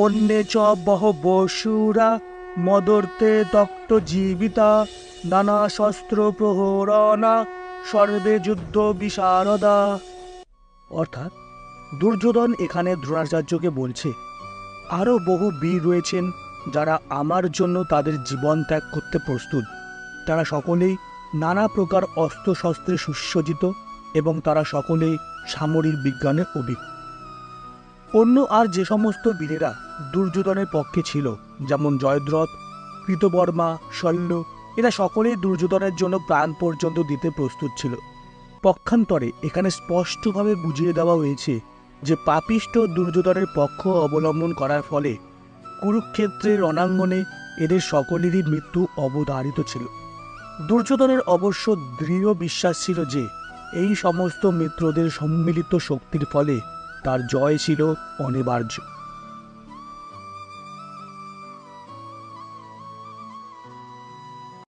অন্যে চ বহ বসুরা মদর্তে তক্ত জীবিতা নানা শস্ত্র প্রহরণা সর্বে যুদ্ধ বিশারদা। অর্থাৎ দুর্যোধন এখানে দ্রোণাচার্যকে বলছে, আরও বহু বীর রয়েছেন যারা আমার জন্য তাদের জীবন ত্যাগ করতে প্রস্তুত। তারা সকলেই নানা প্রকার অস্ত্রশস্ত্রে সুসজ্জিত এবং তারা সকলেই সামরিক বিজ্ঞানে অভিজ্ঞ। অন্য আর যে সমস্ত বীরেরা দুর্যোধনের পক্ষে ছিল, যেমন জয়দ্রথ, কৃতবর্মা, শল্য, এরা সকলেই দুর্যোধনের জন্য প্রাণ পর্যন্ত দিতে প্রস্তুত ছিল। পক্ষান্তরে এখানে স্পষ্টভাবে বুঝিয়ে দেওয়া হয়েছে যে পাপিষ্ঠ দুর্যোধনের পক্ষ অবলম্বন করার ফলে কুরুক্ষেত্রের রণাঙ্গনে এদের সকলেরই মৃত্যু অবধারিত ছিল। দুর্যোধনের অবশ্য দৃঢ় বিশ্বাস ছিল যে এই সমস্ত মিত্রদের সম্মিলিত শক্তির ফলে তার জয় ছিল অনিবার্য।